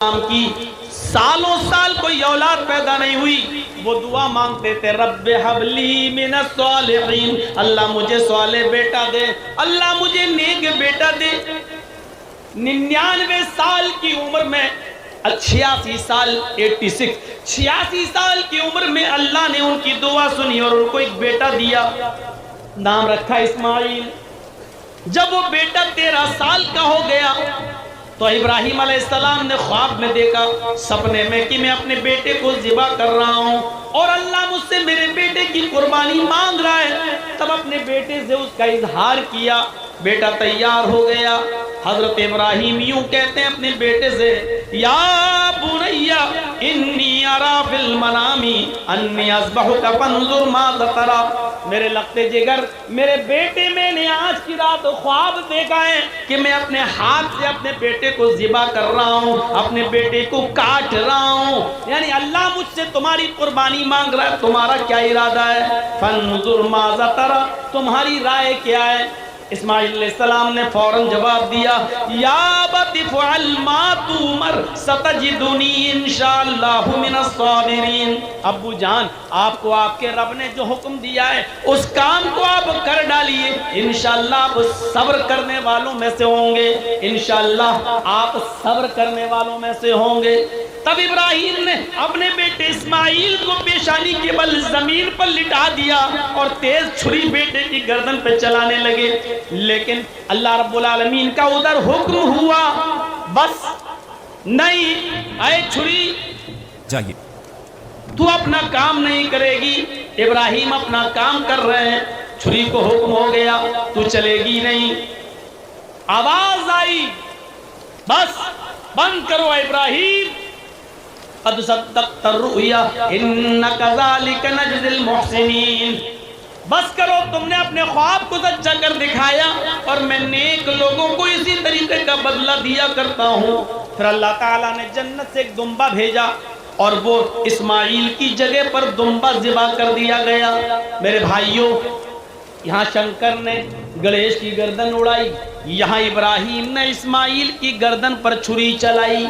की सालों साल कोई औलाद पैदा नहीं हुई, वो दुआ मांगते थे रब्बे हबली मिनस सालिहीन, अल्लाह मुझे सालेह बेटा दे, अल्लाह मुझे नेक बेटा दे। 99 साल की उम्र में 86 साल 86 साल की उम्र में अल्लाह ने उनकी दुआ सुनी और उनको एक बेटा दिया, नाम रखा इस्माइल। जब वो बेटा 13 साल का हो गया तो इब्राहिम अलैहिस्सलाम ने ख्वाब में देखा, सपने में, कि मैं अपने बेटे को ज़िबा कर रहा हूँ और अल्लाह मुझसे मेरे बेटे की कुर्बानी मांग रहा है। तब अपने बेटे से उसका इजहार किया, बेटा तैयार हो गया। हजरत इब्राहिम यूं कहते हैं अपने बेटे से, या बुनैया इन्नी अरा फिल मनामी अन्नी अज़बहुका फंजुर माज़ा तरा। मेरे लगते जिगर, मेरे बेटे, मैंने आज की रात ख्वाब देखा है कि मैं अपने हाथ से अपने बेटे को ज़िबा कर रहा हूँ, अपने बेटे को काट रहा हूँ। यानी अल्लाह मुझसे तुम्हारी कुर्बानी मांग रहा है, तुम्हारा क्या इरादा है? फंजुर माज़ा तरा, तुम्हारी राय क्या है? इस्माइल अलैहिस्सलाम ने फौरन जवाब दिया, या अबति फ़अल मा तुमर सतजिदुनी इंशाअल्लाहु मिनस साबिरीन। अब्बू जान, आपको आपके रब ने जो हुक्म दिया है उस काम को आप कर डालिए, इंशाअल्लाह आप सब्र करने वालों में से होंगे, इंशाअल्लाह आप सब्र करने वालों में से होंगे। तब इब्राहिम ने अपने बेटे इस्माइल को पेशानी के बल जमीन पर लिटा दिया और तेज छुरी बेटे की गर्दन पे चलाने लगे। लेकिन अल्लाह रब्बुल आलमीन का उधर हुक्म हुआ, बस नहीं, आए छुरी जाइए, तू अपना काम नहीं करेगी। इब्राहिम अपना काम कर रहे हैं, छुरी को हुक्म हो गया तू चलेगी नहीं। आवाज आई, बस बंद करो इब्राहिम, कद सद्दक़्ता रुया इन्ना कज़ालिका नजज़िल मुहसिनीन। बस करो, तुमने अपने ख्वाब को सच्चा कर दिखाया और मैं नेक लोगों को इसी तरीके का बदला दिया करता हूँ। फिर अल्लाह ताला ने जन्नत से एक दुम्बा भेजा और वो इस्माइल की जगह पर दुम्बा ज़िबा कर दिया गया। मेरे भाइयों, यहाँ शंकर ने गणेश की गर्दन उड़ाई, यहाँ इब्राहिम ने इस्माइल की गर्दन पर छुरी चलाई।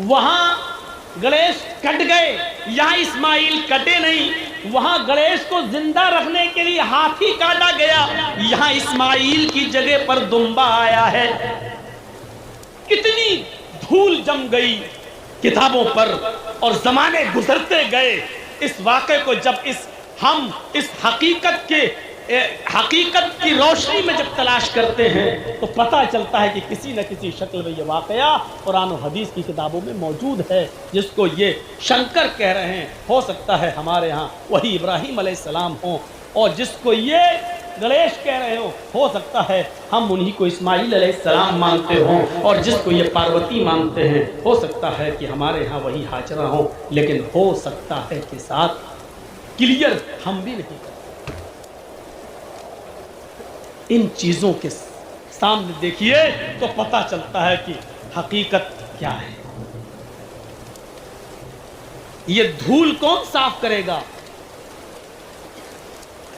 वहाँ गणेश कट गए, यहाँ इस्माइल कटे नहीं। वहाँ गणेश को जिंदा रखने के लिए हाथी काटा गया, यहाँ इस्माइल की जगह पर दुम्बा आया है। कितनी धूल जम गई किताबों पर और जमाने गुजरते गए। इस वाक़े को जब हम इस हकीकत की रोशनी में जब तलाश करते हैं तो पता चलता है कि किसी न किसी शक्ल में ये वाक़या कुरान और हदीस की किताबों में मौजूद है, जिसको ये शंकर कह रहे हैं। हो सकता है हमारे यहाँ वही इब्राहिम अलैहिस्सलाम हो, और जिसको ये गणेश कह रहे हो सकता है हम उन्हीं को इस्माइल अलैहिस्सलाम मानते हों, और जिसको ये पार्वती मानते हैं हो सकता है कि हमारे यहाँ वही हाजरा हो। लेकिन हो सकता है कि साथ क्लियर हम भी नहीं करते। इन चीज़ों के सामने देखिए तो पता चलता है कि हकीकत क्या है। ये धूल कौन साफ करेगा?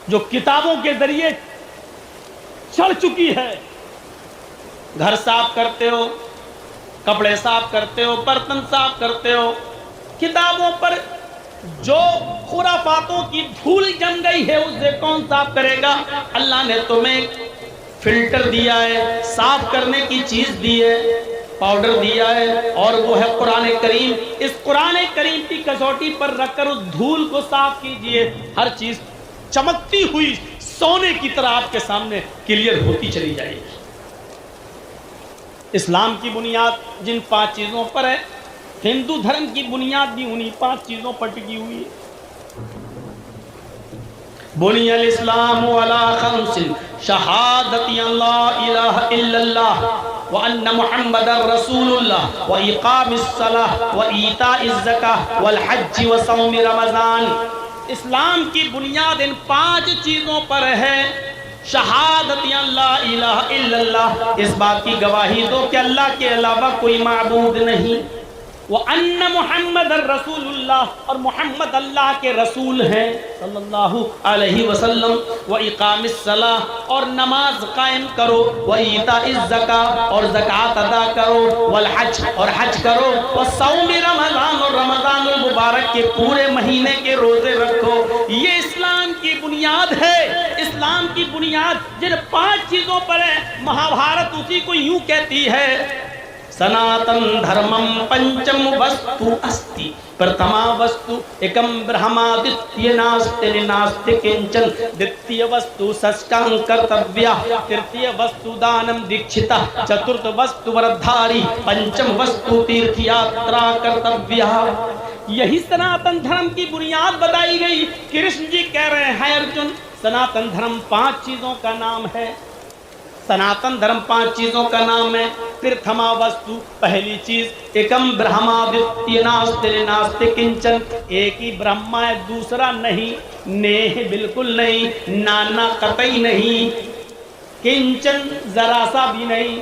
जो किताबों के जरिए चढ़ चुकी है। घर साफ करते हो, कपड़े साफ करते हो, बर्तन साफ करते हो, किताबों पर जो खुराफातों की धूल जम गई है उसे कौन साफ करेगा? अल्लाह ने तुम्हें फिल्टर दिया है, साफ करने की चीज दी है, पाउडर दिया है, और वो है कुरान करीम। इस कुरान करीम की कसौटी पर रखकर उस धूल को साफ कीजिए, हर चीज चमकती हुई सोने की तरह आपके सामने क्लियर होती चली जाएगी। इस्लाम की बुनियाद जिन 5 चीजों पर है, हिंदू धर्म की बुनियाद भी उन्हीं 5 चीजों पर टिकी हुई है। बुनियल इस्लामु अला खम्सिन शहादती अल्ला इलाहा इल्लल्लाह व अन्ना मुहम्मदर रसूलुल्लाह व इकामिस सलाह व ईताइज ज़काह वल हज्ज व सौम रमज़ान। इस्लाम की बुनियाद इन 5 चीज़ों पर है। शहादती अल्ला इलाहा इल्लल्लाह, इस बात की गवाही दो कि अल्लाह के अलावा कोई माबूद नहीं। व अन्ना मुहम्मद रसूलुल्लाह, और मोहम्मद अल्लाह के रसूल हैं सल्लल्लाहु अलैहि वसल्लम। व इकामिस सलाह, और नमाज कायम करो। व ईताइज ज़का, और ज़कात अदा करो। वल हज, और हज करो। व सौम रमज़ान, और रमज़ान मुबारक के पूरे महीने के रोजे रखो। ये इस्लाम की बुनियाद है। इस्लाम की बुनियाद जिन 5 चीजों पर है, महाभारत उसी को यूं कहती है, सनातन धर्मम पंचम वस्तु अस्ति, प्रथमा वस्तु एकम ब्रह्मादित्य नास्ति नास्ति किंचन, द्वितीय वस्तु षष्ठांग कर्तव्या, तृतीय वस्तु दानम दीक्षिता, चतुर्थ वस्तु वरधारी, पंचम वस्तु तीर्थ यात्रा कर्तव्या। यही सनातन धर्म की बुनियाद बताई गई। कृष्ण जी कह रहे हैं अर्जुन, सनातन धर्म 5 चीजों का नाम है। सनातन धर्म 5 चीजों का नाम है। प्रथमा वस्तु, पहली चीज, एकम ब्रह्मादित्य नास्ति नास्ति किंचन, एक ही ब्रह्मा है, दूसरा नहीं, नेह बिल्कुल नहीं, नाना कतई नहीं, किंचन जरा सा भी नहीं।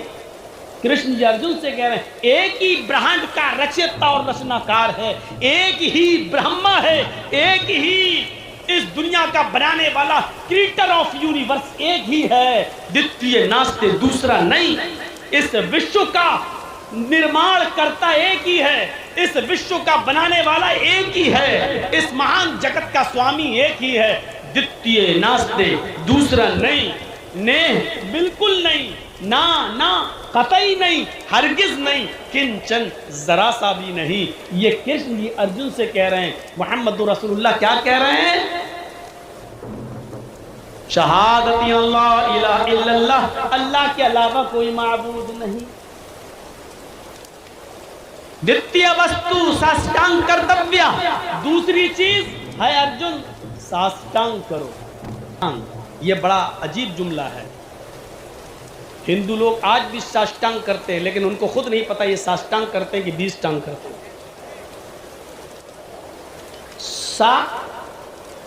कृष्ण जी अर्जुन से कह रहे हैं, एक ही ब्रह्मांड का रचयिता और रचनाकार है, एक ही ब्रह्मा है, एक ही इस दुनिया का बनाने वाला, क्रिएटर ऑफ यूनिवर्स एक ही है, द्वितीय नास्ते, दूसरा नहीं। इस विश्व का निर्माण करता एक ही है, इस विश्व का बनाने वाला एक ही है, इस महान जगत का स्वामी एक ही है, द्वितीय नास्ते, दूसरा नहीं, ने बिल्कुल नहीं, ना ना कतई नहीं, हरगिज नहीं, किंचन जरा सा भी नहीं। ये कृष्ण जी अर्जुन से कह रहे हैं। मोहम्मद रसूलुल्लाह क्या कह रहे हैं? शहादती अल्लाह इलाहा इल्लल्लाह, अल्लाह के अलावा कोई माबूद नहीं। द्वितीय वस्तु साष्टांग कर्तव्य, दूसरी चीज है अर्जुन साष्टांग करो। ये बड़ा अजीब जुमला है। हिंदू लोग आज भी साष्टांग करते हैं, लेकिन उनको खुद नहीं पता ये साष्टांग करते हैं कि 20 टांग करते हैं। सा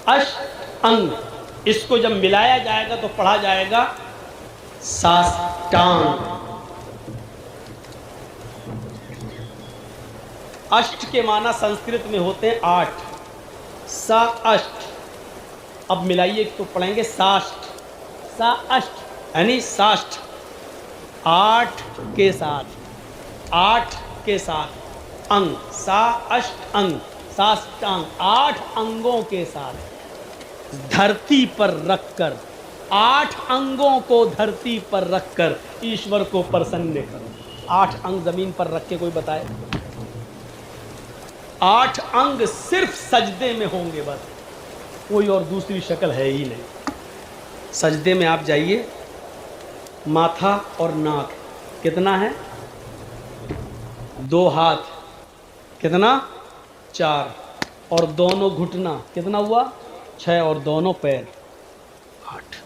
अष्ट अंग, इसको जब मिलाया जाएगा तो पढ़ा जाएगा साष्टांग। अष्ट के माना संस्कृत में होते हैं 8, सा अष्ट। अब मिलाइए तो पढ़ेंगे साष्ट, सा अष्ट यानी साष्ट, 8 के साथ, 8 के साथ अंग, सा अष्ट अंग, साष्टांग, 8 अंगों के साथ धरती पर रखकर, 8 अंगों को धरती पर रखकर ईश्वर को प्रसन्न करो। 8 अंग जमीन पर रख के कोई बताए? 8 अंग सिर्फ सजदे में होंगे बस, कोई और दूसरी शक्ल है ही नहीं। सजदे में आप जाइए, माथा और नाक कितना है? 2 हाथ कितना? 4, और दोनों घुटना कितना हुआ? 6, और दोनों पैर 8।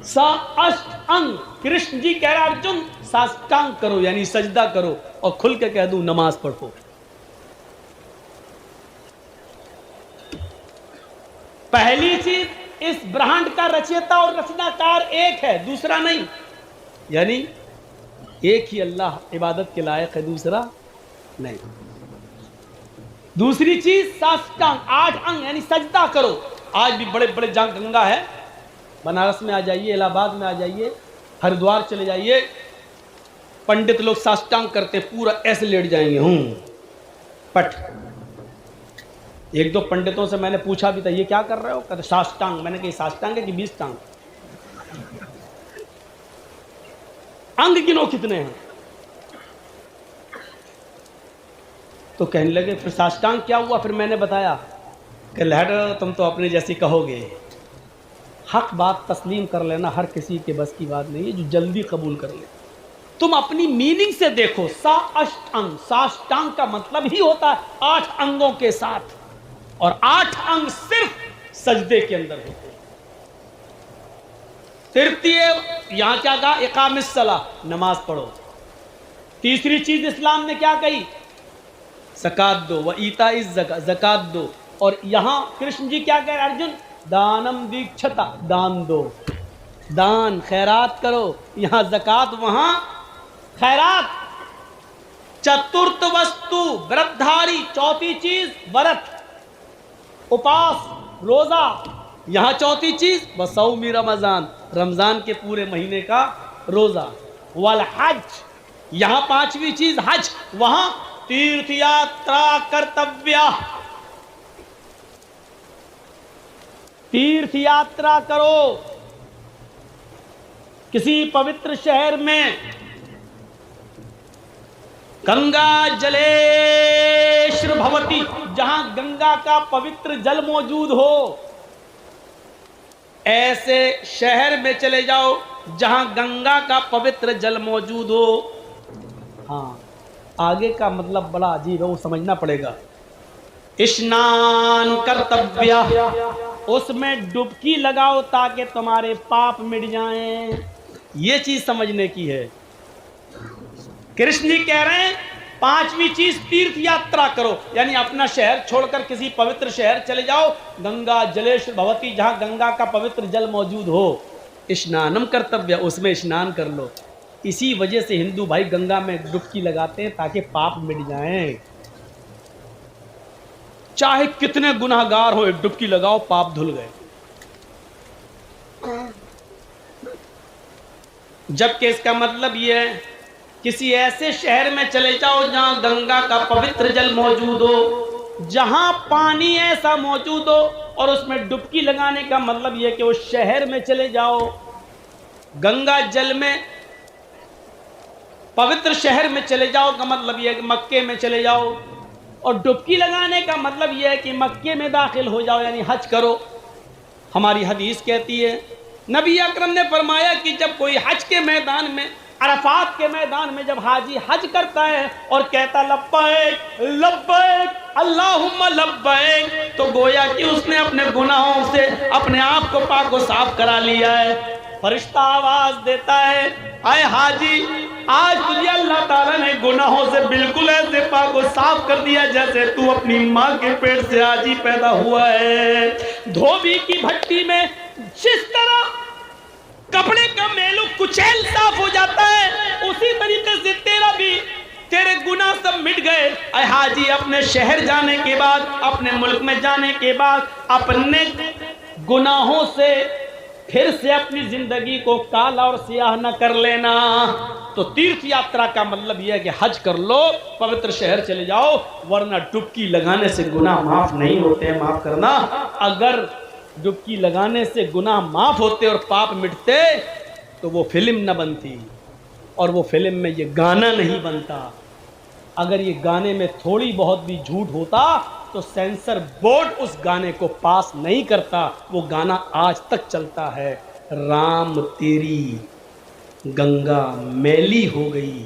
सा अष्ट अंग। कृष्ण जी कह रहा अर्जुन साष्टांग करो यानी सजदा करो, और खुल के कह दूं नमाज पढ़ो। पहली चीज, इस ब्रह्मांड का रचयिता और रचनाकार एक है, दूसरा नहीं, यानी एक ही अल्लाह इबादत के लायक है, दूसरा नहीं। दूसरी चीज साष्टांग, 8 अंग यानी सजदा करो। आज भी बड़े बड़े जंग गंगा है, बनारस में आ जाइए, इलाहाबाद में आ जाइए, हरिद्वार चले जाइए, पंडित लोग साष्टांग करते, पूरा ऐसे लेट जाएंगे पट। 1-2 पंडितों से मैंने पूछा भी था, ये क्या कर रहे हो? कहते साष्टांग। मैंने कहा साष्टांग है कि 20 टांग? अंग गिनो कितने हैं? तो कहने लगे फिर साष्टांग क्या हुआ? फिर मैंने बताया कि लहर तुम तो अपने जैसी कहोगे, हक बात तस्लीम कर लेना हर किसी के बस की बात नहीं है, जो जल्दी कबूल कर ले। तुम अपनी मीनिंग से देखो, सा अष्ट अंग, साष्टांग का मतलब ही होता है 8 अंगों के साथ, और 8 अंग सिर्फ सजदे के अंदर होते हैं। तृतीय यहां क्या कहा? इकामिस सलाह, नमाज पढ़ो। तीसरी चीज इस्लाम ने क्या कही? ज़कात दो, व ईताइज ज़का, ज़कात दो। और यहां कृष्ण जी क्या कह रहे? अर्जुन दानम दीक्षता, दान दो, दान खैरात करो। यहां ज़कात, वहां खैरात। चतुर्थ वस्तु व्रतधारी, चौथी चीज व्रत, उपास, रोजा। यहां चौथी चीज वसौमी रमजान, रमजान के पूरे महीने का रोजा। वल हज, यहां पांचवी चीज हज, वहां तीर्थ यात्रा कर्तव्य, तीर्थ यात्रा करो किसी पवित्र शहर में, गंगा जलेश्वर भवती, जहां गंगा का पवित्र जल मौजूद हो, ऐसे शहर में चले जाओ जहां गंगा का पवित्र जल मौजूद हो। हाँ, आगे का मतलब बड़ा अजीब है, वो समझना पड़ेगा। स्नान कर्तव्य, उसमें डुबकी लगाओ ताकि तुम्हारे पाप मिट जाएं। ये चीज समझने की है। कृष्ण जी कह रहे हैं पांचवी चीज तीर्थ यात्रा करो, यानी अपना शहर छोड़कर किसी पवित्र शहर चले जाओ, गंगा जलेश्वर भवती, जहां गंगा का पवित्र जल मौजूद हो। स्नानम कर्तव्य, उसमें स्नान कर लो। इसी वजह से हिंदू भाई गंगा में डुबकी लगाते हैं ताकि पाप मिट जाएं। चाहे कितने गुनाहगार हो, डुबकी लगाओ, पाप धुल गए। जबकि इसका मतलब यह है किसी ऐसे शहर में चले जाओ जहां गंगा का पवित्र जल मौजूद हो, जहां पानी ऐसा मौजूद हो, और उसमें डुबकी लगाने का मतलब यह कि उस शहर में चले जाओ, गंगा जल में पवित्र शहर में चले जाओ का मतलब यह है कि मक्के में चले जाओ, और डुबकी लगाने का मतलब यह है कि मक्के में दाखिल हो जाओ, यानी हज करो। हमारी हदीस कहती है, नबी अकरम ने फरमाया कि जब कोई हज के मैदान में, अरफात के मैदान में जब हाजी हज करता है और कहता लब्बैक लब्बैक अल्लाहुम्मा लब्बैक, तो गोया कि उसने अपने गुनाहों से अपने आप को पाक व साफ करा लिया है। फरिश्ता आवाज देता है, आए हाजी, आज तुझे अल्लाह ताला ने गुनाहों से बिल्कुल ऐसे पाक व साफ कर दिया जैसे तू अपनी माँ के पेट से आज ही पैदा हुआ है। धोबी की भट्टी में जिस तरह कपड़े का मेलू कुचैल साफ हो जाता है, उसी तरीके से तेरा भी, तेरे गुनाह सब मिट गए। अय हाजी, अपने शहर जाने के बाद, अपने मुल्क में जाने के बाद, अपने गुनाहों से फिर से अपनी जिंदगी को काला और सियाह न कर लेना। तो तीर्थ यात्रा का मतलब यह है कि हज कर लो, पवित्र शहर चले जाओ, वरना डुबकी लगाने से गुनाह माफ नहीं होते हैं। माफ करना, अगर डुबकी लगाने से गुनाह माफ होते और पाप मिटते तो वो फिल्म न बनती, और वो फिल्म में ये गाना नहीं बनता। अगर ये गाने में थोड़ी बहुत भी झूठ होता तो सेंसर बोर्ड उस गाने को पास नहीं करता। वो गाना आज तक चलता है, राम तेरी गंगा मैली हो गई,